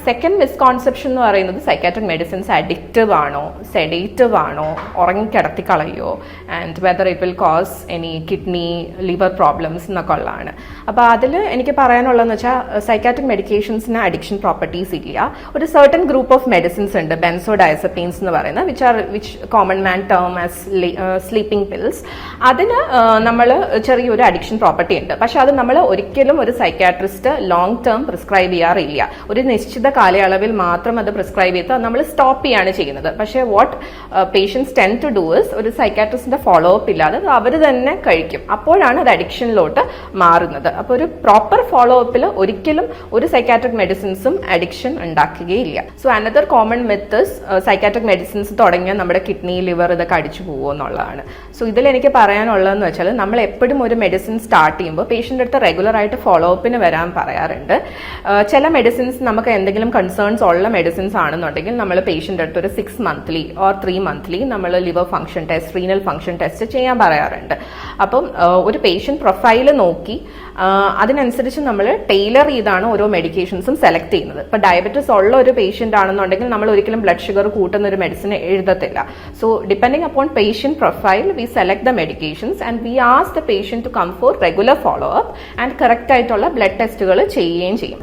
Second misconception എന്ന് പറയുന്നത് psychiatric medicines addictive ആണോ, സെഡേറ്റീവ് ആണോ, ഉറങ്ങിക്കിടത്തി കളയോ, and whether it will cause any kidney liver problems എന്നൊക്കെ ഉള്ളതാണ്. അപ്പോൾ അതിൽ എനിക്ക് പറയാനുള്ളതെന്ന് വെച്ചാൽ സൈക്കാട്രിക് മെഡിക്കേഷൻസിന് അഡിക്ഷൻ പ്രോപ്പർട്ടീസ് ഇല്ല. ഒരു സർട്ടൻ ഗ്രൂപ്പ് ഓഫ് മെഡിസിൻസ് ഉണ്ട്, ബെൻസോഡയസപ്പീൻസ് എന്ന് പറയുന്ന which common man term as sleeping pills. അതിന് നമ്മൾ ചെറിയൊരു അഡിക്ഷൻ പ്രോപ്പർട്ടി ഉണ്ട്. പക്ഷെ അത് നമ്മൾ ഒരിക്കലും ഒരു സൈക്കാട്രിസ്റ്റ് ലോങ് ടേം പ്രിസ്ക്രൈബ് ചെയ്യാറില്ല. ഒരു നിശ്ചിത കാലയളവിൽ മാത്രം അത് പ്രിസ്ക്രൈബ് ചെയ്ത് നമ്മൾ സ്റ്റോപ്പ് ചെയ്യാണ് ചെയ്യുന്നത്. പക്ഷേ what patients tend to do is ഒരു സൈക്കാട്രിസ്റ്റിന്റെ ഫോളോ അപ്പ് ഇല്ലാതെ അവർ തന്നെ കഴിക്കും. അപ്പോഴാണ് അത് അഡിക്ഷനിലോട്ട് മാറുന്നത്. അപ്പോൾ ഒരു പ്രോപ്പർ ഫോളോ അപ്പിൽ ഒരിക്കലും ഒരു സൈക്കാട്രിക് മെഡിസിൻസും അഡിക്ഷൻ ഉണ്ടാക്കുകയില്ല. So another common myth is psychiatric medicines തുടങ്ങിയാൽ നമ്മുടെ കിഡ്നി ലിവർ ഇതൊക്കെ അടിച്ചു പോകുമോ എന്നുള്ളതാണ്. സോ ഇതിൽ എനിക്ക് പറയാനുള്ളതെന്ന് വെച്ചാൽ നമ്മൾ എപ്പോഴും ഒരു മെഡിസിൻ സ്റ്റാർട്ട് ചെയ്യുമ്പോൾ പേഷ്യൻ്റെ അടുത്ത് റെഗുലർ ആയിട്ട് ഫോളോ അപ്പിന് വരാൻ പറയാറുണ്ട്. ചില മെഡിസിൻസ് നമുക്ക് എന്തെങ്കിലും കൺസേൺസ് ഉള്ള മെഡിസിൻസ് ആണെന്നുണ്ടെങ്കിൽ നമ്മൾ പേഷ്യൻ്റെ അടുത്ത് ഒരു 6 മന്ത്ലി ഓർ 3 മന്ത്ലി നമ്മൾ liver function test, renal function test ചെയ്യാൻ പറയാറുണ്ട്. അപ്പം ഒരു പേഷ്യൻ്റ് പ്രൊഫൈല് നോക്കി അതിനനുസരിച്ച് നമ്മൾ ടൈലർ ചെയ്താണ് ഓരോ മെഡിക്കേഷൻസും സെലക്ട് ചെയ്യുന്നത്. ഇപ്പോൾ ഡയബറ്റിസ് ഉള്ള ഒരു പേഷ്യൻ്റ് ആണെന്നുണ്ടെങ്കിൽ നമ്മൾ ഒരിക്കലും ബ്ലഡ് ഷുഗർ കൂട്ടുന്ന ഒരു മെഡിസിൻ എഴുതത്തില്ല. So depending upon patient profile we select the medications and we ask the patient to come for regular follow up and correct ആയിട്ടുള്ള ബ്ലഡ് ടെസ്റ്റുകൾ ചെയ്യുകയും ചെയ്യും.